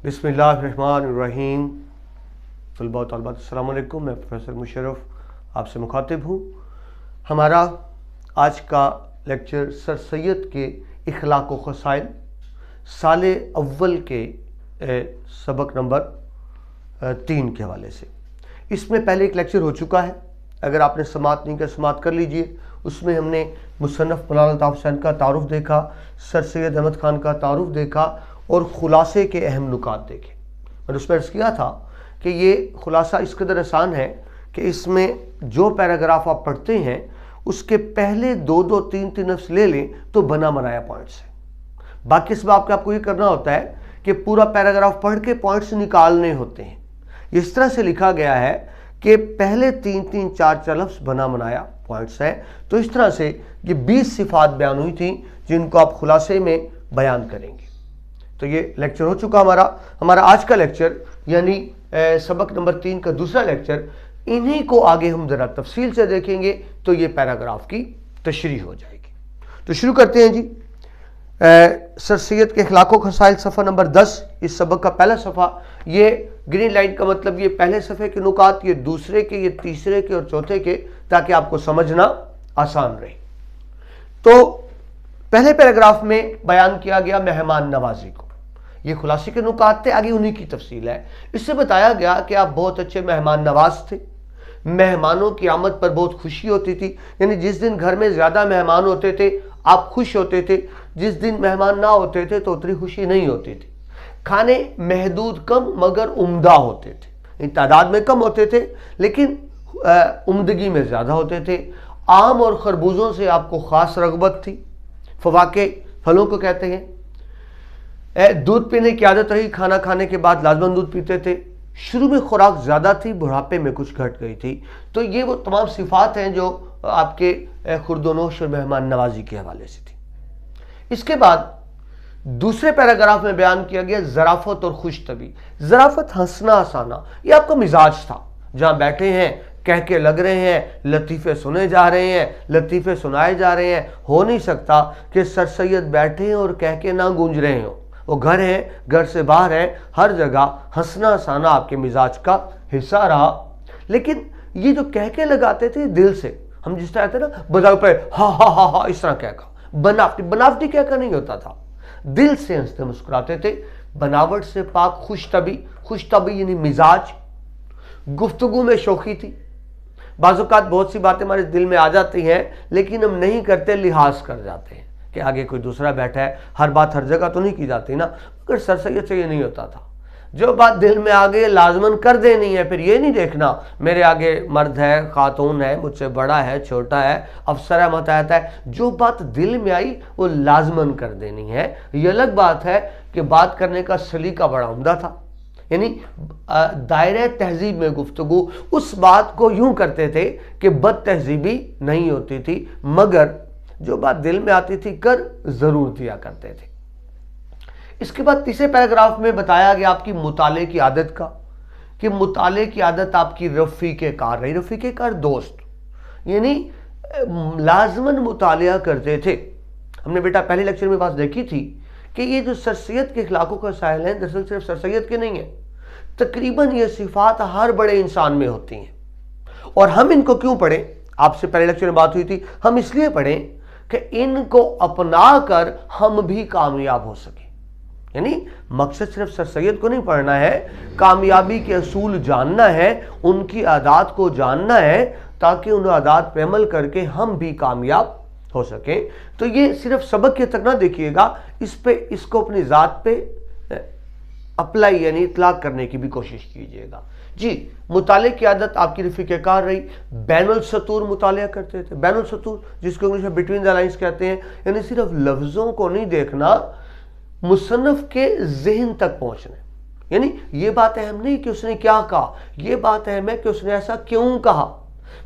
بسم اللہ الرحمن الرحیم. طلباء و طالبات السلام علیکم. میں پروفیسر مشرف آپ سے مخاطب ہوں. ہمارا آج کا لیکچر سر سید کے اخلاق و خصائل سال اول کے سبق نمبر 3 کے حوالے سے. اس میں پہلے ایک لیکچر ہو چکا ہے، اگر آپ نے سماعت نہیں کیا سماعت کر لیجئے. اس میں ہم نے مصنف مولانا الطاف حسین کا تعارف دیکھا، سر سید احمد خان کا تعارف دیکھا اور خلاصے کے اہم نکات دیکھے. میں نے اس میں عرض کیا تھا کہ یہ خلاصہ اس قدر آسان ہے کہ اس میں جو پیراگراف آپ پڑھتے ہیں اس کے پہلے 2-3 لفظ لے لیں تو بنا بنایا پوائنٹس ہے. باقی اس میں آپ کو یہ کرنا ہوتا ہے کہ پورا پیراگراف پڑھ کے پوائنٹس نکالنے ہوتے ہیں. اس طرح سے لکھا گیا ہے کہ پہلے 3-4 لفظ بنا بنایا پوائنٹس ہیں. تو اس طرح سے یہ 20 صفات بیان ہوئی تھیں جن کو آپ خلاصے میں بیان کریں گے. تو یہ لیکچر ہو چکا ہمارا آج کا لیکچر یعنی سبق نمبر 3 کا دوسرا لیکچر. انہی کو آگے ہم ذرا تفصیل سے دیکھیں گے تو یہ پیراگراف کی تشریح ہو جائے گی. تو شروع کرتے ہیں جی. سر سید کے اخلاق و خصائل صفحہ نمبر 10. اس سبق کا پہلا صفحہ. یہ گرین لائن کا مطلب یہ پہلے صفحے کے نکات، یہ دوسرے کے، یہ تیسرے کے اور چوتھے کے، تاکہ آپ کو سمجھنا آسان رہے. تو پہلے پیراگراف میں بیان کیا گیا مہمان نوازی کو. یہ خلاصے کے نکات تھے، آگے انہی کی تفصیل ہے. اس سے بتایا گیا کہ آپ بہت اچھے مہمان نواز تھے، مہمانوں کی آمد پر بہت خوشی ہوتی تھی. یعنی جس دن گھر میں زیادہ مہمان ہوتے تھے آپ خوش ہوتے تھے، جس دن مہمان نہ ہوتے تھے تو اتنی خوشی نہیں ہوتی تھی. کھانے محدود کم مگر عمدہ ہوتے تھے. یعنی تعداد میں کم ہوتے تھے لیکن عمدگی میں زیادہ ہوتے تھے. آم اور خربوزوں سے آپ کو خاص رغبت تھی. فواکہ پھلوں کو کہتے ہیں. دودھ پینے کی عادت رہی، کھانا کھانے کے بعد لازماً دودھ پیتے تھے. شروع میں خوراک زیادہ تھی، بڑھاپے میں کچھ گھٹ گئی تھی. تو یہ وہ تمام صفات ہیں جو آپ کے خورد و نوش اور مہمان نوازی کے حوالے سے تھی. اس کے بعد دوسرے پیراگراف میں بیان کیا گیا ظرافت اور خوش طبعی. ظرافت ہنسنا ہنسانا یہ آپ کا مزاج تھا. جہاں بیٹھے ہیں کہہ کے لگ رہے ہیں، لطیفے سنے جا رہے ہیں، لطیفے سنائے جا رہے ہیں. ہو نہیں سکتا کہ سر سید بیٹھے ہیں اور کہہ کے نہ گونج رہے ہوں. وہ گھر ہیں، گھر سے باہر ہیں، ہر جگہ ہنسنا ہنسانا آپ کے مزاج کا حصہ رہا. لیکن یہ جو کہہ کے لگاتے تھے دل سے، ہم جس طرح تھے نا بجائے پہ ہاں ہاں ہاں ہاں اس طرح کہہ کا بناوٹی کہہ کا نہیں ہوتا تھا. دل سے ہنستے مسکراتے تھے. بناوٹ سے پاک خوش طبعی یعنی مزاج. گفتگو میں شوخی تھی. بعض اوقات بہت سی باتیں ہمارے دل میں آ جاتی ہیں لیکن ہم نہیں کرتے، لحاظ کر جاتے ہیں کہ آگے کوئی دوسرا بیٹھا ہے. ہر بات ہر جگہ تو نہیں کی جاتی نا. مگر سر سید سے یہ نہیں ہوتا تھا. جو بات دل میں آگے لازماً کر دینی ہے. پھر یہ نہیں دیکھنا میرے آگے مرد ہے، خاتون ہے، مجھ سے بڑا ہے، چھوٹا ہے، افسر ہے، متحد ہے. جو بات دل میں آئی وہ لازماً کر دینی ہے. یہ الگ بات ہے کہ بات کرنے کا سلیقہ بڑا عمدہ تھا. یعنی دائرہ تہذیب میں گفتگو اس بات کو یوں کرتے تھے کہ بد تہذیبی نہیں ہوتی تھی، مگر جو بات دل میں آتی تھی کر ضرور دیا کرتے تھے. اس کے بعد تیسرے پیراگراف میں بتایا گیا آپ کی مطالعے کی عادت کا، کہ مطالعے کی عادت آپ کی رفیق کار رہی. رفیق کار دوست یعنی لازماً مطالعہ کرتے تھے. ہم نے بیٹا پہلے لیکچر میں بات دیکھی تھی کہ یہ جو سر سید کے اخلاق و خصائل ہیں دراصل صرف سر سید کے نہیں ہیں. تقریباً یہ صفات ہر بڑے انسان میں ہوتی ہیں. اور ہم ان کو کیوں پڑھیں؟ آپ سے پہلے لیکچر میں بات ہوئی تھی، ہم اس لیے پڑھیں کہ ان کو اپنا کر ہم بھی کامیاب ہو سکیں. یعنی مقصد صرف سر سید کو نہیں پڑھنا ہے، کامیابی کے اصول جاننا ہے، ان کی عادات کو جاننا ہے تاکہ ان عادات پہ عمل کر کے ہم بھی کامیاب ہو سکیں. تو یہ صرف سبق کے تک نہ دیکھیے گا، اس کو اپنی ذات پہ اپلائی یعنی اطلاق کرنے کی بھی کوشش کیجیے گا. جی مطالعے کی عادت آپ کی رفیق کار رہی. بین السطور مطالعہ کرتے تھے. بین السطور جس کو انگلش میں بٹوین دا لائنز کہتے ہیں. یعنی صرف لفظوں کو نہیں دیکھنا، مصنف کے ذہن تک پہنچنا. یعنی یہ بات اہم نہیں کہ اس نے کیا کہا، یہ بات اہم ہے کہ اس نے ایسا کیوں کہا.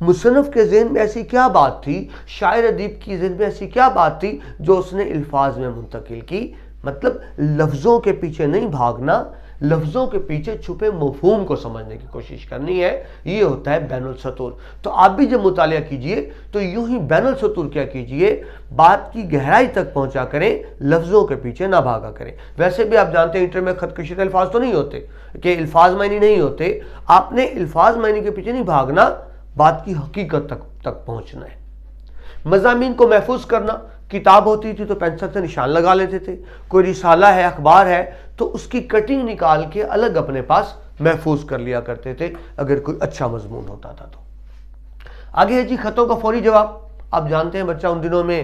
مصنف کے ذہن میں ایسی کیا بات تھی، شاعر ادیب کی ذہن میں ایسی کیا بات تھی جو اس نے الفاظ میں منتقل کی. مطلب لفظوں کے پیچھے نہیں بھاگنا، لفظوں کے پیچھے چھپے مفہوم کو سمجھنے کی کوشش کرنی ہے، یہ ہوتا ہے بین السطور۔ تو آپ بھی جب مطالعہ کیجئے تو یوں ہی بین السطور کیا کیجئے، بات کی گہرائی تک پہنچا کریں، لفظوں کے پیچھے نہ بھاگا کریں۔ ویسے بھی آپ جانتے ہیں انٹر میں خط کشید الفاظ تو نہیں ہوتے کہ الفاظ معنی نہیں ہوتے، آپ نے الفاظ معنی کے پیچھے نہیں بھاگنا، بات کی حقیقت تک پہنچنا ہے۔ مضامین کو محفوظ کرنا، کتاب ہوتی تھی تو پینسل سے نشان لگا لیتے تھے، کوئی رسالہ ہے، اخبار ہے تو اس کی کٹنگ نکال کے الگ اپنے پاس محفوظ کر لیا کرتے تھے اگر کوئی اچھا مضمون ہوتا تھا تو۔ آگے ہے جی خطوں کا فوری جواب۔ آپ جانتے ہیں بچہ ان دنوں میں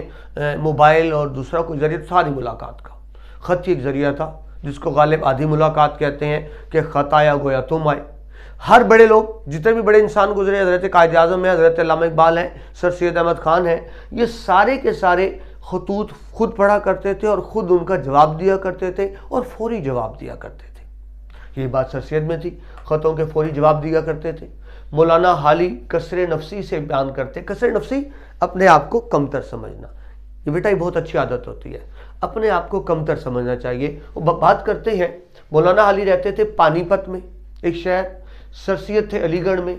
موبائل اور دوسرا کوئی ذریعہ ساری ملاقات کا، خط ہی ایک ذریعہ تھا جس کو غالب آدھی ملاقات کہتے ہیں کہ خط آیا گویا تم آئے۔ ہر بڑے لوگ، جتنے بھی بڑے انسان گزرے، حضرت قائد اعظم ہیں، حضرت علامہ اقبال ہیں، سر سید احمد خان ہیں، یہ سارے کے سارے خطوط خود پڑھا کرتے تھے اور خود ان کا جواب دیا کرتے تھے اور فوری جواب دیا کرتے تھے۔ یہ بات سر سید میں تھی، خطوں کے فوری جواب دیا کرتے تھے۔ مولانا حالی کسر نفسی سے بیان کرتے، کسر نفسی اپنے آپ کو کمتر سمجھنا، یہ بیٹا یہ بہت اچھی عادت ہوتی ہے، اپنے آپ کو کمتر سمجھنا چاہیے۔ وہ بات کرتے ہیں، مولانا حالی رہتے تھے پانی پت میں ایک شہر، سر سید تھے علی گڑھ میں۔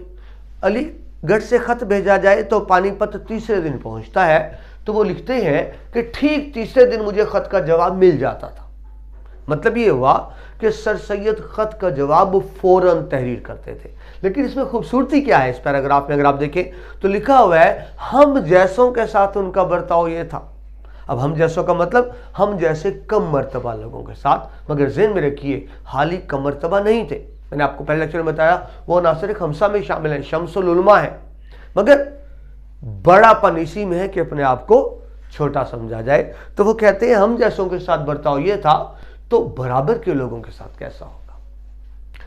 علی گڑھ سے خط بھیجا جائے تو پانی پت تیسرے دن پہنچتا ہے، تو وہ لکھتے ہیں کہ ٹھیک تیسرے دن مجھے خط کا جواب مل جاتا تھا۔ مطلب یہ ہوا کہ سر سید خط کا جواب فوراً تحریر کرتے تھے۔ لیکن اس میں خوبصورتی کیا ہے، اس پیراگراف میں اگر آپ دیکھیں تو لکھا ہوا ہے ہم جیسوں کے ساتھ ان کا برتاؤ یہ تھا۔ اب ہم جیسوں کا مطلب ہم جیسے کم مرتبہ لوگوں کے ساتھ، مگر ذہن میں رکھیے حالی کم مرتبہ نہیں تھے۔ میں نے آپ کو پہلے لیکچر میں بتایا وہ عناصر خمسہ میں شامل ہیں، شمس العلماء ہیں، مگر بڑا پن اسی میں ہے کہ اپنے آپ کو چھوٹا سمجھا جائے۔ تو وہ کہتے ہیں ہم جیسوں کے ساتھ برتاؤ یہ تھا تو برابر کے لوگوں کے ساتھ کیسا ہوگا۔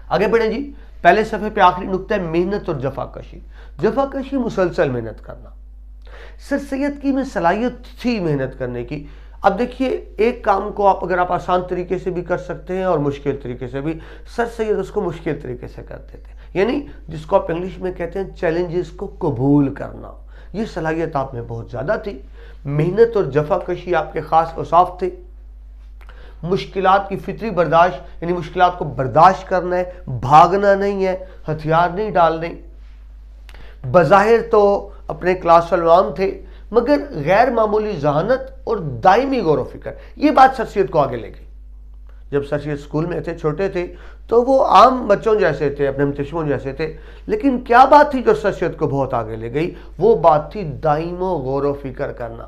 آگے بڑھیں جی، پہلے صفحے پہ آخری نقطہ ہے محنت اور جفاکشی۔ جفاکشی مسلسل محنت کرنا، سر سید کی میں صلاحیت تھی محنت کرنے کی۔ اب دیکھیے ایک کام کو اگر آپ آسان طریقے سے بھی کر سکتے ہیں اور مشکل طریقے سے بھی، سر سید اس کو مشکل طریقے سے کرتے تھے، یعنی جس کو آپ انگلش میں کہتے ہیں چیلنجز کو قبول کرنا، یہ صلاحیت آپ میں بہت زیادہ تھی۔ محنت اور جفاکشی آپ کے خاص اوصاف تھے۔ مشکلات کی فطری برداشت، یعنی مشکلات کو برداشت کرنا ہے، بھاگنا نہیں ہے، ہتھیار نہیں ڈالنے۔ بظاہر تو اپنے کلاس علوام تھے، مگر غیر معمولی ذہانت اور دائمی غور و فکر، یہ بات سر سید کو آگے لے گئی۔ جب سر سید اسکول میں تھے، چھوٹے تھے، تو وہ عام بچوں جیسے تھے، اپنے متشموں جیسے تھے، لیکن کیا بات تھی جو سر سید کو بہت آگے لے گئی؟ وہ بات تھی دائم و غور و فکر کرنا۔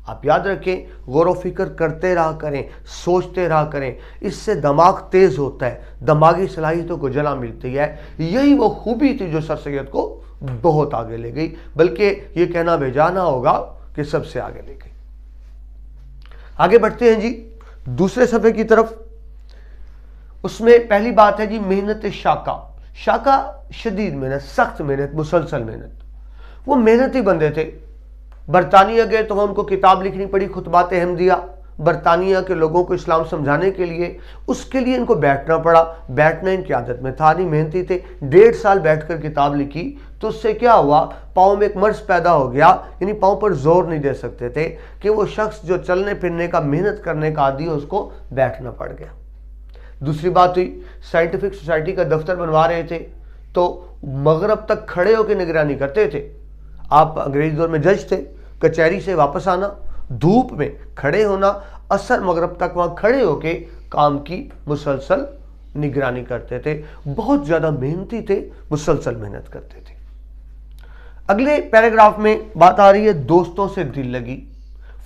آپ یاد رکھیں، غور و فکر کرتے رہا کریں، سوچتے رہا کریں، اس سے دماغ تیز ہوتا ہے، دماغی صلاحیتوں کو جلا ملتی ہے۔ یہی وہ خوبی تھی جو سر سید کو بہت آگے لے گئی، بلکہ یہ کہنا بھیجانا ہوگا کہ سب سے آگے لے گئی۔ آگے بڑھتے ہیں جی دوسرے صفحے کی طرف۔ اس میں پہلی بات ہے جی محنت شاکہ۔ شاکہ شدید محنت، سخت محنت، مسلسل محنت۔ وہ محنتی بندے تھے۔ برطانیہ گئے تو ان کو کتاب لکھنی پڑی، خطبات احمدیہ، برطانیہ کے لوگوں کو اسلام سمجھانے کے لیے۔ اس کے لیے ان کو بیٹھنا پڑا، بیٹھنا ان کی عادت میں تھا نہیں، محنتی تھے۔ 1.5 سال بیٹھ کر کتاب لکھی تو اس سے کیا ہوا، پاؤں میں ایک مرض پیدا ہو گیا، یعنی پاؤں پر زور نہیں دے سکتے تھے، کہ وہ شخص جو چلنے پھرنے کا، محنت کرنے کا عادی ہے، اس کو بیٹھنا پڑ گیا۔ دوسری بات ہوئی، سائنٹیفک سوسائٹی کا دفتر بنوا رہے تھے تو مغرب تک کھڑے ہو کے نگرانی کرتے تھے۔ آپ انگریزی دور میں جج تھے، کچہری سے واپس آنا، دھوپ میں کھڑے ہونا، عصر مغرب تک وہاں کھڑے ہو کے کام کی مسلسل نگرانی کرتے تھے۔ بہت زیادہ محنتی تھے، مسلسل محنت کرتے تھے۔ اگلے پیراگراف میں بات آ رہی ہے دوستوں سے دل لگی،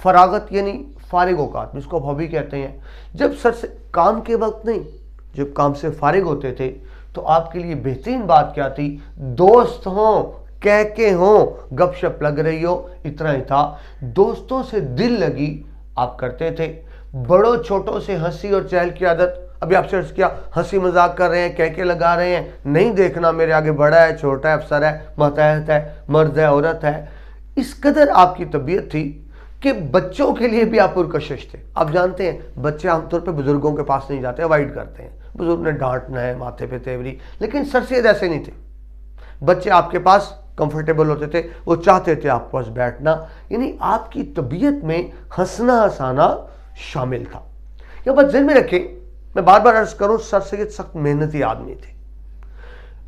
فراغت یعنی فارغ اوقات، جس کو آپ ہابی کہتے ہیں۔ جب سر سے کام کے وقت نہیں، جب کام سے فارغ ہوتے تھے تو آپ کے لیے بہترین بات کیا تھی؟ دوست ہوں، کہہ کے ہوں، گپ شپ لگ رہی ہو، اتنا ہی تھا۔ دوستوں سے دل لگی آپ کرتے تھے۔ بڑوں چھوٹوں سے ہنسی اور چہل کی عادت، ابھی آپ سے عرض کیا، ہنسی مذاق کر رہے ہیں، کہہ کے لگا رہے ہیں، نہیں دیکھنا میرے آگے بڑا ہے، چھوٹا ہے، افسر ہے، ماتحت ہے، مرد ہے، عورت ہے۔ اس قدر آپ کی طبیعت تھی کہ بچوں کے لیے بھی آپ پرکشش تھے۔ آپ جانتے ہیں بچے عام طور پہ بزرگوں کے پاس نہیں جاتے، اوائڈ کرتے ہیں، بزرگ نے ڈانٹنا ہے، ماتھے پہ تیوری، لیکن سر سید ایسے نہیں تھے۔ بچے آپ کے پاس کمفرٹیبل ہوتے تھے، وہ چاہتے تھے آپ کے پاس بیٹھنا، یعنی آپ کی طبیعت میں ہنسنا ہنسانا شامل تھا۔ یہ بات ذہن میں رکھیں میں بار بار عرض کروں سر سید سخت محنتی آدمی تھے.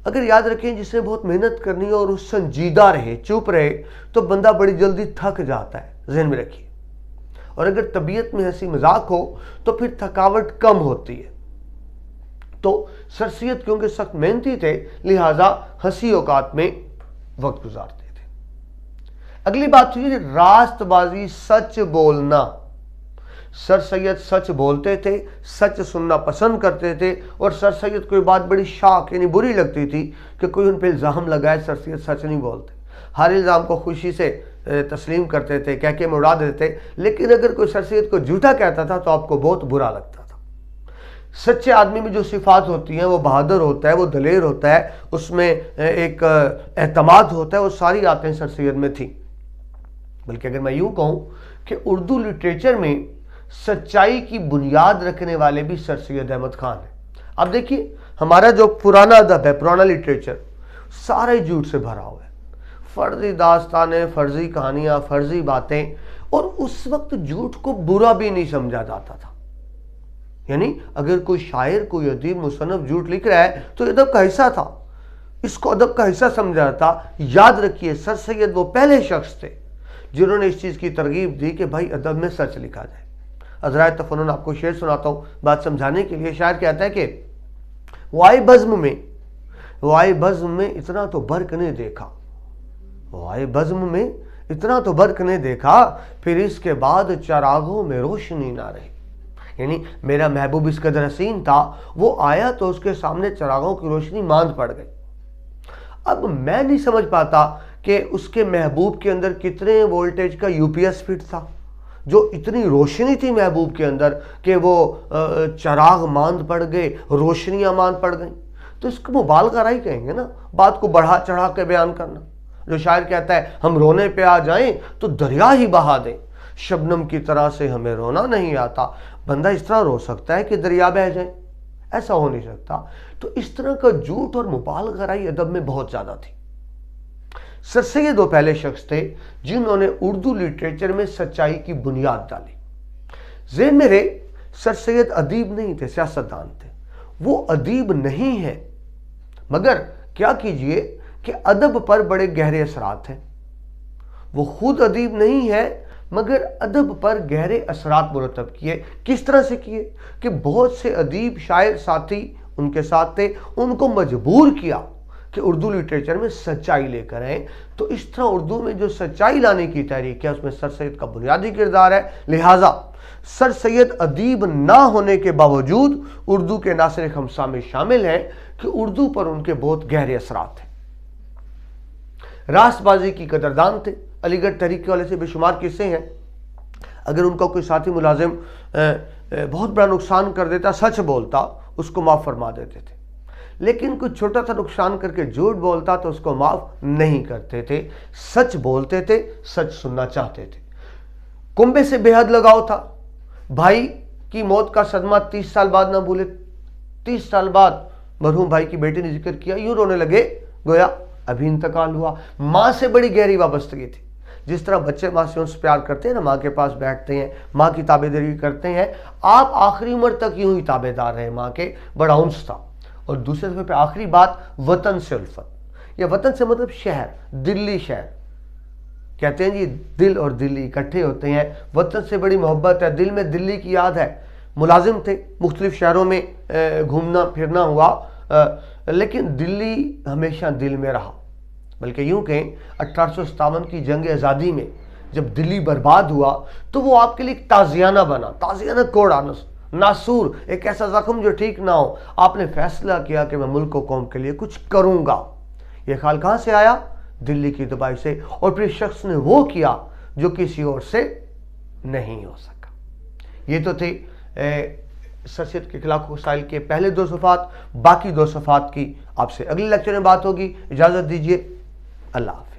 اگر یاد رکھیں جس نے بہت محنت کرنی اور اس سنجیدہ رہے چپ رہے تو بندہ بڑی جلدی تھک جاتا ہے, ذہن میں رکھیے. اور اگر طبیعت میں ہنسی مذاق ہو تو پھر تھکاوٹ کم ہوتی ہے. تو سر سید کیونکہ سخت محنتی تھے لہٰذا ہنسی اوقات میں وقت گزارتے تھے. اگلی بات ہوئی راست بازی, سچ بولنا. سر سید سچ بولتے تھے, سچ سننا پسند کرتے تھے, اور سر سید کوئی بات بڑی شاک یعنی بری لگتی تھی کہ کوئی ان پہ الزام لگائے سر سید سچ نہیں بولتے. ہر الزام کو خوشی سے تسلیم کرتے تھے, کہہ کے اڑا دیتے. لیکن اگر کوئی سر سید کو جھوٹا کہتا تھا تو آپ کو بہت برا لگتا تھا. سچے آدمی میں جو صفات ہوتی ہیں وہ بہادر ہوتا ہے, وہ دلیر ہوتا ہے, اس میں ایک اعتماد ہوتا ہے, وہ ساری آتیں سر سید میں تھیں. بلکہ اگر میں یوں کہوں کہ اردو لٹریچر میں سچائی کی بنیاد رکھنے والے بھی سر سید احمد خان ہیں. اب دیکھیے ہمارا جو پرانا ادب ہے, پرانا لٹریچر سارا ہی جھوٹ سے بھرا ہوا ہے. فرضی داستانیں, فرضی کہانیاں, فرضی باتیں, اور اس وقت جھوٹ کو برا بھی نہیں سمجھا جاتا تھا. یعنی اگر کوئی شاعر, کوئی ادیب, مصنف جھوٹ لکھ رہا ہے تو ادب کا حصہ تھا, اس کو ادب کا حصہ سمجھا جاتا. یاد رکھیے سر سید وہ پہلے شخص تھے جنہوں نے اس چیز کی ترغیب دی کہ بھائی ادب میں سچ لکھا جائے. حضرات تفنن آپ کو شعر سناتا ہوں بات سمجھانے کے لیے. شاعر کہتا ہے کہ وائے بزم میں اتنا تو برق نے دیکھا, وائے بزم میں اتنا تو برق نے دیکھا, پھر اس کے بعد چراغوں میں روشنی نہ رہی. یعنی میرا محبوب اس قدر حسین تھا, وہ آیا تو اس کے سامنے چراغوں کی روشنی ماند پڑ گئی. اب میں نہیں سمجھ پاتا کہ اس کے محبوب کے اندر کتنے وولٹیج کا یو پی ایس فٹ تھا, جو اتنی روشنی تھی محبوب کے اندر کہ وہ چراغ ماند پڑ گئے, روشنیاں ماند پڑ گئیں. تو اس کو مبالغہ رائی کہیں گے نا, بات کو بڑھا چڑھا کے بیان کرنا. جو شاعر کہتا ہے ہم رونے پہ آ جائیں تو دریا ہی بہا دیں, شبنم کی طرح سے ہمیں رونا نہیں آتا. بندہ اس طرح رو سکتا ہے کہ دریا بہہ جائیں؟ ایسا ہو نہیں سکتا. تو اس طرح کا جھوٹ اور مبالغہ رائی ادب میں بہت زیادہ تھی. سر سید وہ پہلے شخص تھے جنہوں نے اردو لٹریچر میں سچائی کی بنیاد ڈالی. ذہن میں رہے سر سید ادیب نہیں تھے, سیاستدان تھے. وہ ادیب نہیں ہے مگر کیا کیجئے کہ ادب پر بڑے گہرے اثرات ہیں. وہ خود ادیب نہیں ہے مگر ادب پر گہرے اثرات مرتب کیے. کس طرح سے کیے کہ بہت سے ادیب شاعر ساتھی ان کے ساتھ تھے, ان کو مجبور کیا کہ اردو لٹریچر میں سچائی لے کر آئیں. تو اس طرح اردو میں جو سچائی لانے کی تحریک ہے اس میں سر سید کا بنیادی کردار ہے. لہٰذا سر سید ادیب نہ ہونے کے باوجود اردو کے ناصر خمسہ میں شامل ہیں کہ اردو پر ان کے بہت گہرے اثرات ہیں. راست بازی کی قدردان تھے. علی گڑھ تحریک کے والے سے بے شمار قصے ہیں. اگر ان کا کوئی ساتھی ملازم بہت بڑا نقصان کر دیتا, سچ بولتا, اس کو معاف فرما دیتے تھے. لیکن کوئی چھوٹا سا نقصان کر کے جھوٹ بولتا تو اس کو معاف نہیں کرتے تھے. سچ بولتے تھے, سچ سننا چاہتے تھے. کنبے سے بے حد لگاؤ تھا. بھائی کی موت کا صدمہ 30 سال بعد نہ بھولے. 30 سال بعد مرحوم بھائی کی بیٹی نے ذکر کیا, یوں رونے لگے گویا ابھی انتقال ہوا. ماں سے بڑی گہری وابستگی تھی. جس طرح بچے ماں سے انس پیار کرتے ہیں نا, ماں کے پاس بیٹھتے ہیں, ماں کی تابعداری کرتے ہیں, آپ آخری عمر تک یوں ہی تابعدار رہے ماں کے, بڑا انس تھا. اور دوسرے صفحے پہ آخری بات وطن سے الفت. یا وطن سے مطلب شہر, دلی شہر. کہتے ہیں جی دل اور دلی اکٹھے ہوتے ہیں, وطن سے بڑی محبت ہے. دل میں دلی کی یاد ہے. ملازم تھے, مختلف شہروں میں گھومنا پھرنا ہوا, لیکن دلی ہمیشہ دل میں رہا. بلکہ یوں کہیں 1857 کی جنگ آزادی میں جب دلی برباد ہوا تو وہ آپ کے لیے ایک تازیانہ بنا, تازیانہ کوڑا, ناسور, ایک ایسا زخم جو ٹھیک نہ ہو. آپ نے فیصلہ کیا کہ میں ملک و قوم کے لیے کچھ کروں گا. یہ خیال کہاں سے آیا؟ دلی کی تباہی سے. اور پھر شخص نے وہ کیا جو کسی اور سے نہیں ہو سکا. یہ تو تھے سر سید کے اخلاق خصائل کے پہلے 2 صفات. باقی 2 صفات کی آپ سے اگلی لیکچر میں بات ہوگی. اجازت دیجیے, اللہ حافظ.